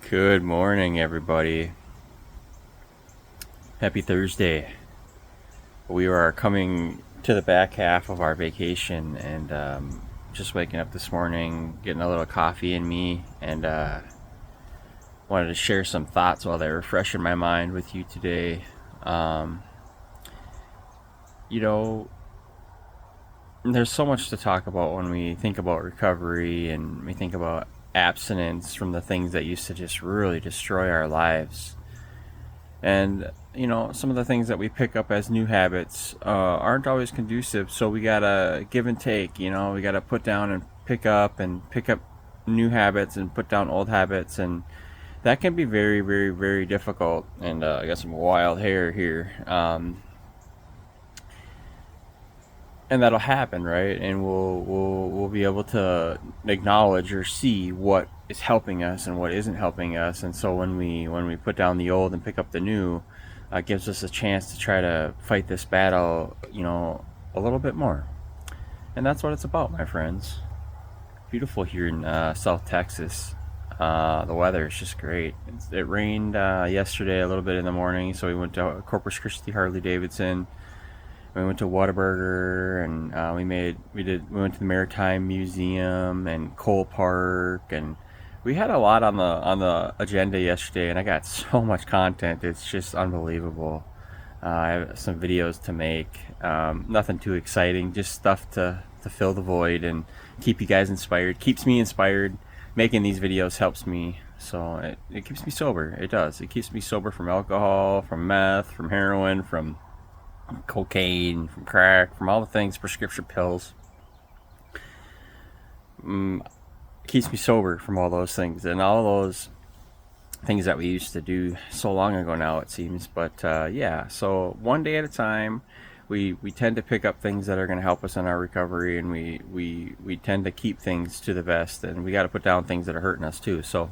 Good morning, everybody. Happy Thursday. We are coming to the back half of our vacation and just waking up this morning, getting a little coffee in me, and wanted to share some thoughts while they're fresh in my mind with you today. Um, you know, there's so much to talk about when we think about recovery and we think about abstinence from the things that used to just really destroy our lives. And some of the things that we pick up as new habits aren't always conducive, so we gotta give and take. We gotta put down and pick up new habits and put down old habits, and that can be very, very, very difficult. And I got some wild hair here. And that'll happen, right? And we'll be able to acknowledge or see what is helping us and what isn't helping us. And so when we put down the old and pick up the new, gives us a chance to try to fight this battle, a little bit more. And that's what it's about, my friends. Beautiful here in South Texas. The weather is just great. It rained yesterday a little bit in the morning, so we went to Corpus Christi Harley Davidson. We went to Whataburger, and we went to the Maritime Museum and Cole Park, and we had a lot on the agenda yesterday, and I got so much content. It's just unbelievable. I have some videos to make. Nothing too exciting, just stuff to fill the void and keep you guys inspired. Keeps me inspired. Making these videos helps me, so it keeps me sober. It does. It keeps me sober from alcohol, from meth, from heroin, from cocaine, from crack, from all the things, prescription pills. Keeps me sober from all those things and all those things that we used to do so long ago now, it seems. But yeah, so one day at a time, we tend to pick up things that are going to help us in our recovery, and we tend to keep things to the best, and we got to put down things that are hurting us too. So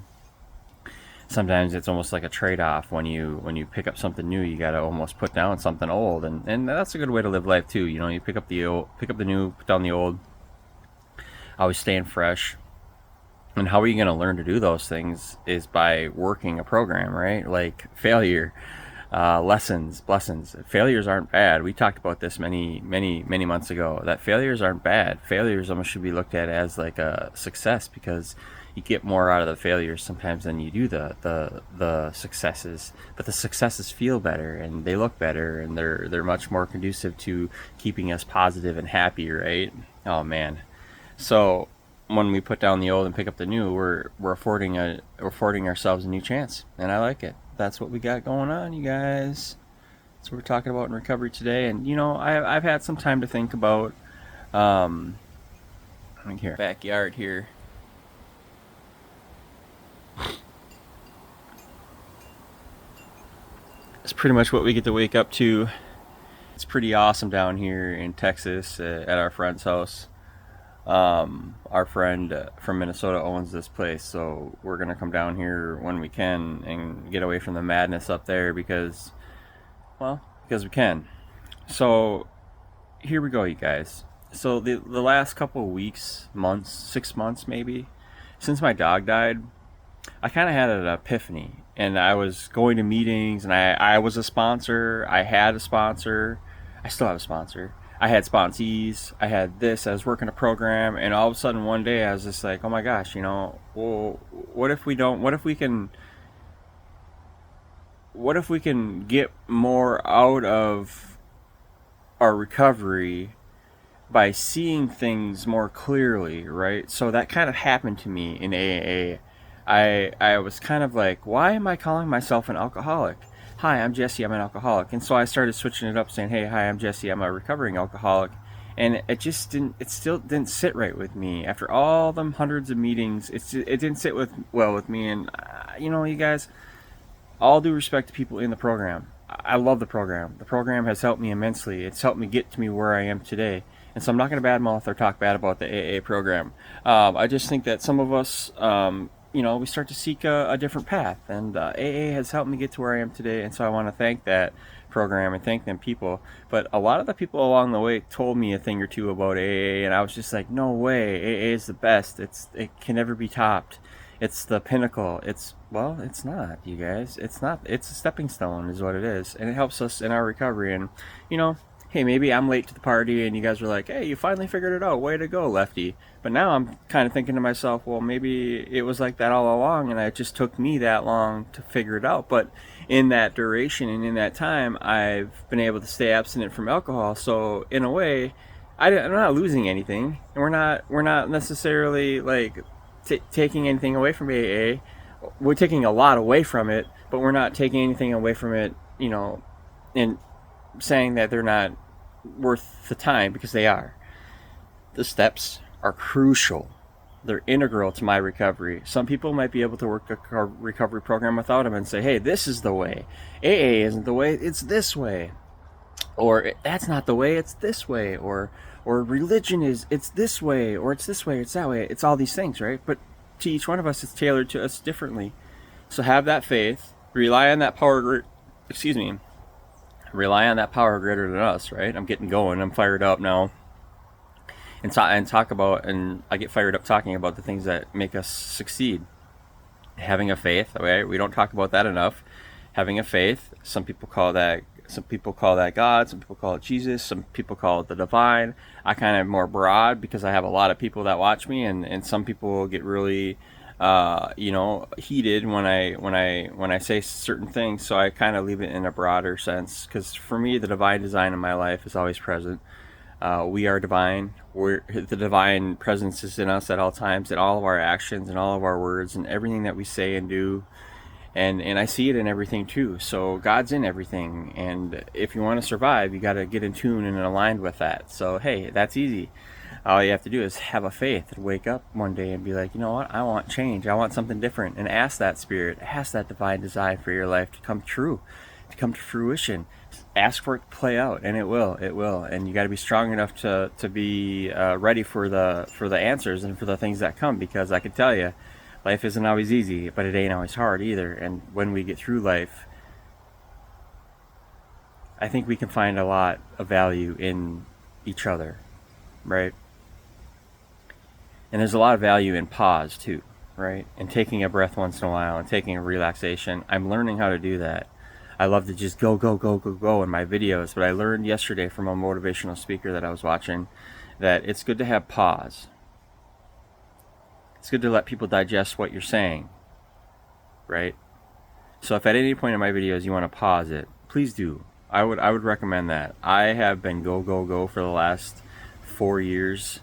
sometimes it's almost like a trade-off. When you pick up something new, you got to almost put down something old, and that's a good way to live life too. You pick up the new, put down the old, always staying fresh. And how are you going to learn to do those things is by working a program, right? Like failure, lessons. Failures aren't bad. We talked about this many months ago, that failures aren't bad. Failures almost should be looked at as like a success, because you get more out of the failures sometimes than you do the successes. But the successes feel better and they look better, and they're much more conducive to keeping us positive and happy, right? Oh man. So when we put down the old and pick up the new, we're affording ourselves a new chance, and I like it. That's what we got going on, you guys. That's what we're talking about in recovery today. And I've had some time to think about here backyard here. It's pretty much what we get to wake up to. It's pretty awesome down here in Texas at our friend's house. Our friend from Minnesota owns this place, so we're gonna come down here when we can and get away from the madness up there because we can. So here we go, you guys. So the last couple of weeks, months, 6 months maybe, since my dog died, I kind of had an epiphany, and I was going to meetings, and I was a sponsor. I had a sponsor. I still have a sponsor. I had sponsees. I had this. I was working a program, and all of a sudden one day I was just like, oh my gosh, well, what if we don't? What if we can? What if we can get more out of our recovery by seeing things more clearly, right? So that kind of happened to me in AA. I was kind of like, why am I calling myself an alcoholic? Hi, I'm Jesse, I'm an alcoholic. And so I started switching it up, saying, hey, hi, I'm Jesse, I'm a recovering alcoholic. And it still didn't sit right with me. After all them hundreds of meetings, it didn't sit well with me. And, you guys, all due respect to people in the program, I love the program. The program has helped me immensely. It's helped me get to me where I am today. And so I'm not going to badmouth or talk bad about the AA program. I just think that some of us, we start to seek a different path. And AA has helped me get to where I am today. And so I want to thank that program and thank them people. But a lot of the people along the way told me a thing or two about AA. And I was just like, no way. AA is the best. It can never be topped. it's the pinnacle. It's not, you guys. It's not. It's a stepping stone, is what it is, and it helps us in our recovery. And you know, hey, maybe I'm late to the party, and you guys were like, hey, you finally figured it out. Way to go, Lefty. But now I'm kind of thinking to myself, well, maybe it was like that all along, and it just took me that long to figure it out. But in that duration and in that time, I've been able to stay abstinent from alcohol. So in a way, I'm not losing anything, and we're not necessarily like taking anything away from AA. We're taking a lot away from it, but we're not taking anything away from it, and saying that they're not worth the time, because they are. The steps are crucial. They're integral to my recovery. Some people might be able to work a recovery program without them and say, hey, this is the way. AA isn't the way, it's this way. Or that's not the way, it's this way. Or religion is, it's this way, or it's this way, it's that way. It's all these things, right? But to each one of us, it's tailored to us differently. So have that faith, rely on that power, rely on that power greater than us, right? I'm getting going, I'm fired up now. And talk about, and I get fired up talking about the things that make us succeed. Having a faith, right? We don't talk about that enough. Having a faith, some people call that God, some people call it Jesus, some people call it the divine. I kind of more broad because I have a lot of people that watch me, and some people get really heated when I say certain things. So I kind of leave it in a broader sense, because for me, the divine design in my life is always present. We are divine. The divine presence is in us at all times, in all of our actions, and all of our words, and everything that we say and do. And I see it in everything too. So God's in everything. And if you want to survive, you got to get in tune and aligned with that. So, hey, that's easy. All you have to do is have a faith and wake up one day and be like, you know what? I want change. I want something different. And ask that spirit, ask that divine design for your life to come true, to come to fruition. Ask for it to play out, and it will. And you got to be strong enough to be ready for the answers and for the things that come, because I can tell you, life isn't always easy, but it ain't always hard either. And when we get through life, I think we can find a lot of value in each other, right? And there's a lot of value in pause too, right? And taking a breath once in a while and taking a relaxation. I'm learning how to do that. I love to just go in my videos, but I learned yesterday from a motivational speaker that I was watching that it's good to have pause. It's good to let people digest what you're saying, right? So if at any point in my videos you want to pause it, please do. I would recommend that. I have been go for the last 4 years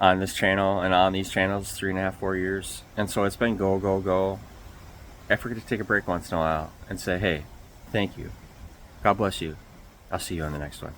on this channel and on these channels, 3.5, 4 years. And so it's been go. I forget to take a break once in a while and say, hey, thank you. God bless you. I'll see you on the next one.